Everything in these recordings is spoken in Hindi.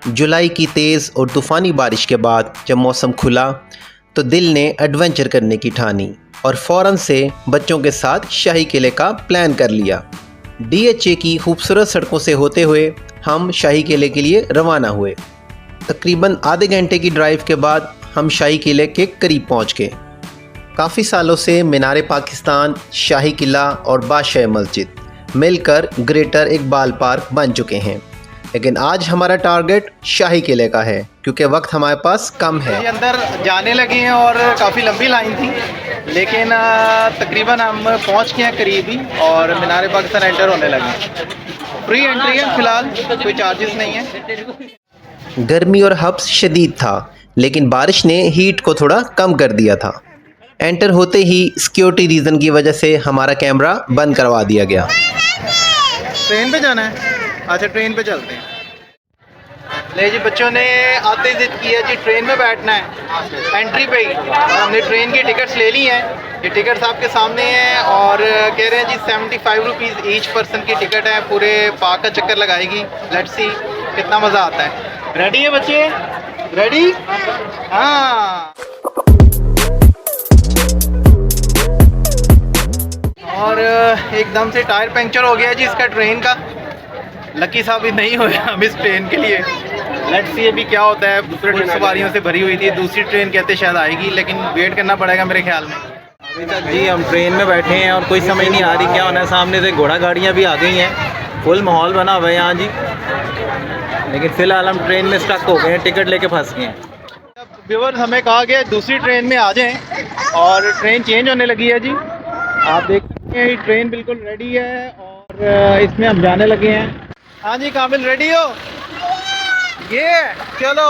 जुलाई की तेज़ और तूफ़ानी बारिश के बाद जब मौसम खुला तो दिल ने एडवेंचर करने की ठानी और फ़ौरन से बच्चों के साथ शाही किले का प्लान कर लिया। डीएचए की खूबसूरत सड़कों से होते हुए हम शाही किले के लिए रवाना हुए। तकरीबन आधे घंटे की ड्राइव के बाद हम शाही किले के करीब पहुंच गए। काफ़ी सालों से मीनार पाकिस्तान, शाही किला और बादशाह मस्जिद मिलकर ग्रेटर इकबाल पार्क बन चुके हैं, लेकिन आज हमारा टारगेट शाही किले का है क्योंकि वक्त हमारे पास कम है। अंदर जाने लगे हैं और काफ़ी लंबी लाइन थी, लेकिन तकरीबन हम पहुंच गए हैं करीब ही और मीनार पाकिस्तान एंटर होने लगे। फ्री एंट्री है फ़िलहाल, कोई चार्जेस नहीं है। गर्मी और हब्स शदीद था, लेकिन बारिश ने हीट को थोड़ा कम कर दिया था। एंटर होते ही सिक्योरिटी रीज़न की वजह से हमारा कैमरा बंद करवा दिया गया। ट्रेन पे जाना है? अच्छा, ट्रेन पे चलते हैं। ले जी, बच्चों ने आते जिद किया जी ट्रेन में बैठना है एंट्री पे ही। हमने ट्रेन की टिकट्स ले ली हैं, ये टिकट्स आपके सामने हैं और कह रहे हैं जी 75 रुपीज़ ईच पर्सन की टिकट है, पूरे पार्क का चक्कर लगाएगी। लेट्स सी कितना मज़ा आता है। रेडी है बच्चे? रेडी? हाँ। और एकदम से टायर पंक्चर हो गया जी इसका ट्रेन का। लकी साहब नहीं हुए हम इस ट्रेन के लिए। लेट्स सी अभी क्या होता है। दूसरे सवारियों से भरी हुई थी, दूसरी ट्रेन कहते शायद आएगी, लेकिन वेट करना पड़ेगा मेरे ख्याल में। अभी तक जी हम ट्रेन में बैठे हैं और कोई समझ नहीं आ रही क्या होना है। सामने से घोड़ा गाड़ियाँ भी आ गई हैं, फुल माहौल बना हुआ है यहाँ जी, लेकिन फ़िलहाल हम ट्रेन में स्टक हो गए हैं, टिकट लेके फंस गए हैं। व्यूअर्स, हमें कहा गया दूसरी ट्रेन में आ जाएं और ट्रेन चेंज होने लगी है जी। आप देख सकते हैं ट्रेन बिल्कुल रेडी है और इसमें हम जाने लगे हैं। हाँ जी कामिल, रेडी हो? ये चलो।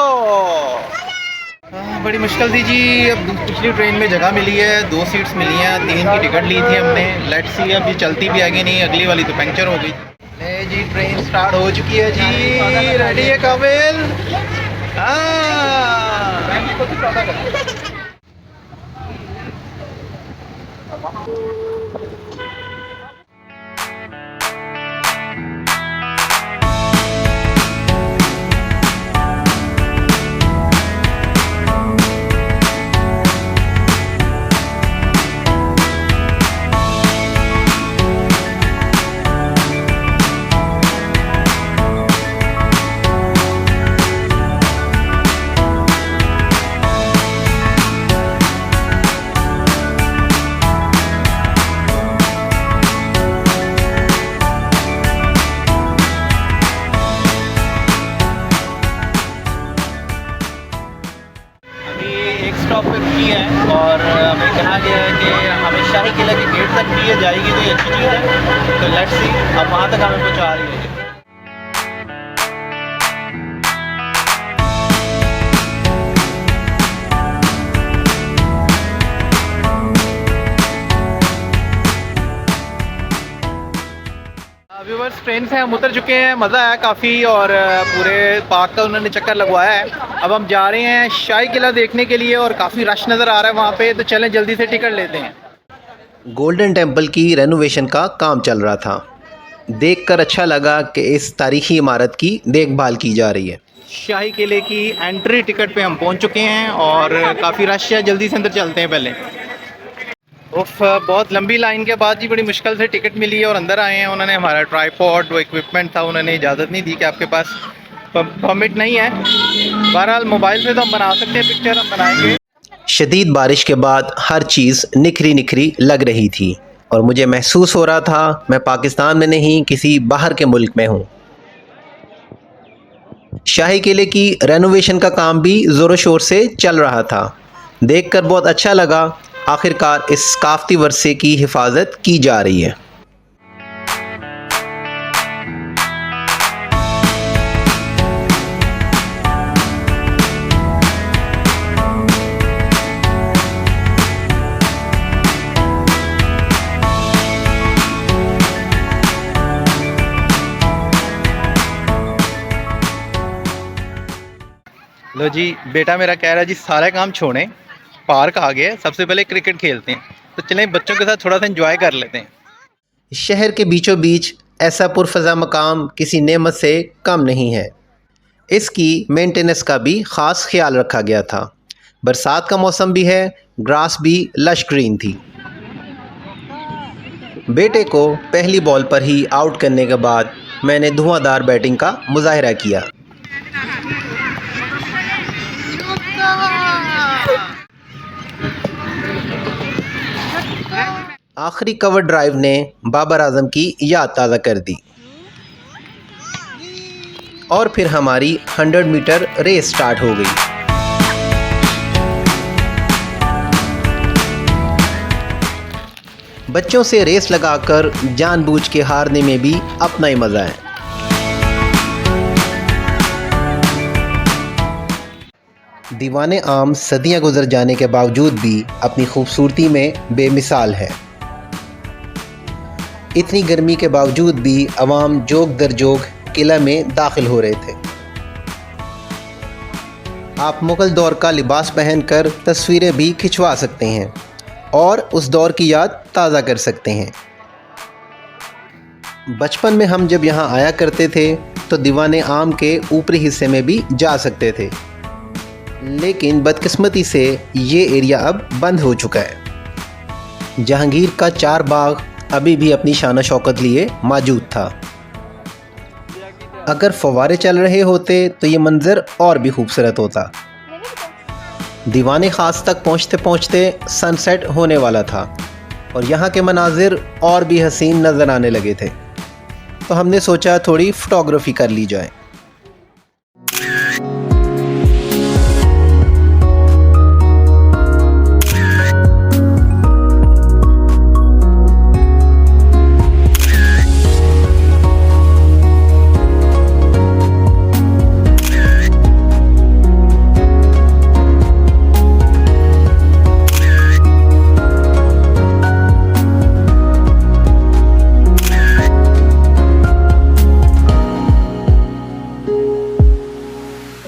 बड़ी मुश्किल थी जी। अब पिछली ट्रेन में जगह मिली है, 2 सीट्स मिली हैं, 3 की टिकट ली थी हमने। लेट्स सी अब ये चलती भी आगे नहीं, अगली वाली तो पंक्चर हो गई। जी ट्रेन स्टार्ट हो चुकी है जी। रेडी है कामिल? हाँ। स्टॉप पे रुकी है और हमें कहा गया है कि हमें शाही किला के गेट तक भी ये जाएगी तो ये अच्छी चीज़ है। तो लेट्स सी अब वहाँ तक हमें पहुँचा रही है। व्यूअर्स, ट्रेन से हम उतर चुके हैं, मज़ा आया काफ़ी और पूरे पार्क का उन्होंने चक्कर लगवाया है। अब हम जा रहे हैं शाही किला देखने के लिए और काफ़ी रश नज़र आ रहा है वहाँ पे, तो चलें जल्दी से टिकट लेते हैं। गोल्डन टेम्पल की रेनोवेशन का काम चल रहा था। देखकर अच्छा लगा कि इस तारीखी इमारत की देखभाल की जा रही है। शाही किले की एंट्री टिकट पे हम पहुँच चुके हैं और काफ़ी रश है, जल्दी से अंदर चलते हैं पहले। उफ, बहुत लंबी लाइन के बाद जी बड़ी मुश्किल से टिकट मिली है और अंदर आए हैं। उन्होंने हमारा ट्राईपॉड वो इक्विपमेंट था, उन्होंने इजाज़त नहीं दी कि आपके पास परमिट नहीं है। बहरहाल मोबाइल से तो हम बना सकते हैं पिक्चर, हम बनाएंगे। शदीद बारिश के बाद हर चीज़ निखरी निखरी लग रही थी और मुझे महसूस हो रहा था मैं पाकिस्तान में नहीं किसी बाहर के मुल्क में हूँ। शाही किले की रेनोवेशन का काम भी ज़ोरों शोर से चल रहा था। देखकर बहुत अच्छा लगा, आखिरकार इस सकाफ़ती वर्से की हिफाजत की जा रही है। लो जी, बेटा मेरा कह रहा है जी सारे काम छोड़ें, पार्क आ गए, सबसे पहले क्रिकेट खेलते हैं। तो चलें बच्चों के साथ थोड़ा सा एंजॉय कर लेते हैं। शहर के बीचों बीच ऐसा पुरफ़ज़ा मकाम किसी नेमत से कम नहीं है। इसकी मेंटेनेंस का भी ख़ास ख्याल रखा गया था। बरसात का मौसम भी है, ग्रास भी लश ग्रीन थी। बेटे को पहली बॉल पर ही आउट करने के बाद मैंने धुआंधार बैटिंग का मुजाहिरा किया। आखिरी कवर ड्राइव ने बाबर आजम की याद ताज़ा कर दी और फिर हमारी 100 मीटर रेस स्टार्ट हो गई। बच्चों से रेस लगाकर जानबूझ के हारने में भी अपना ही मज़ा है। दीवाने आम सदियां गुजर जाने के बावजूद भी अपनी खूबसूरती में बेमिसाल है। इतनी गर्मी के बावजूद भी अवाम जोग दर जोग किला में दाखिल हो रहे थे। आप मुगल दौर का लिबास पहनकर तस्वीरें भी खिंचवा सकते हैं और उस दौर की याद ताज़ा कर सकते हैं। बचपन में हम जब यहाँ आया करते थे तो दीवाने आम के ऊपरी हिस्से में भी जा सकते थे, लेकिन बदकिस्मती से ये एरिया अब बंद हो चुका है। जहांगीर का चार बाग अभी भी अपनी शान शौकत लिए मौजूद था। अगर फव्वारे चल रहे होते तो ये मंज़र और भी खूबसूरत होता। दीवाने ख़ास तक पहुँचते पहुँचते सनसेट होने वाला था और यहाँ के मनाजिर और भी हसीन नज़र आने लगे थे, तो हमने सोचा थोड़ी फ़ोटोग्राफ़ी कर ली जाए।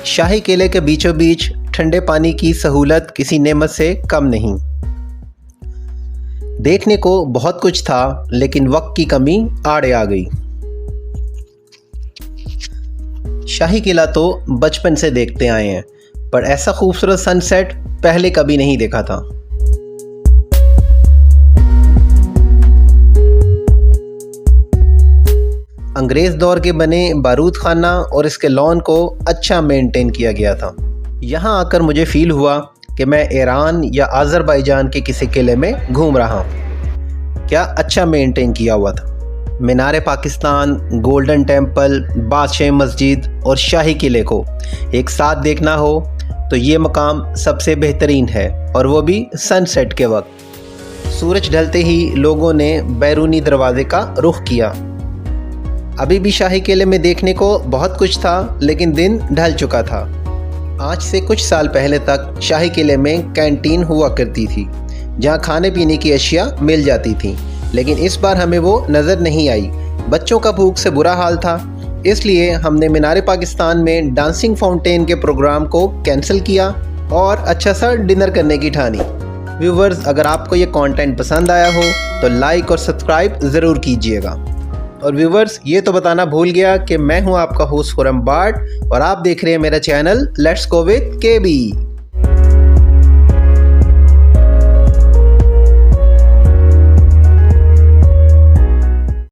शाही किले के बीचों बीच ठंडे पानी की सहूलत किसी नेमत से कम नहीं। देखने को बहुत कुछ था, लेकिन वक्त की कमी आड़े आ गई। शाही किला तो बचपन से देखते आए हैं, पर ऐसा खूबसूरत सनसेट पहले कभी नहीं देखा था। अंग्रेज़ दौर के बने बारूद खाना और इसके लॉन को अच्छा मेंटेन किया गया था। यहाँ आकर मुझे फ़ील हुआ कि मैं ईरान या अज़रबैजान के किसी किले में घूम रहा हूँ। क्या अच्छा मेंटेन किया हुआ था। मीनार पाकिस्तान, गोल्डन टेम्पल, बादशाही मस्जिद और शाही किले को एक साथ देखना हो तो ये मकाम सबसे बेहतरीन है, और वो भी सनसेट के वक्त। सूरज ढलते ही लोगों ने बैरूनी दरवाज़े का रुख किया। अभी भी शाही किले में देखने को बहुत कुछ था, लेकिन दिन ढल चुका था। आज से कुछ साल पहले तक शाही किले में कैंटीन हुआ करती थी, जहां खाने पीने की अशिया मिल जाती थी, लेकिन इस बार हमें वो नज़र नहीं आई। बच्चों का भूख से बुरा हाल था, इसलिए हमने मीनार पाकिस्तान में डांसिंग फाउंटेन के प्रोग्राम को कैंसिल किया और अच्छा सा डिनर करने की ठानी। व्यूवर्स, अगर आपको ये कंटेंट पसंद आया हो तो लाइक और सब्सक्राइब ज़रूर कीजिएगा। और व्यूवर्स, ये तो बताना भूल गया कि मैं हूं आपका होस्ट खुर्रम बाट और आप देख रहे हैं मेरा channel let's go with KB.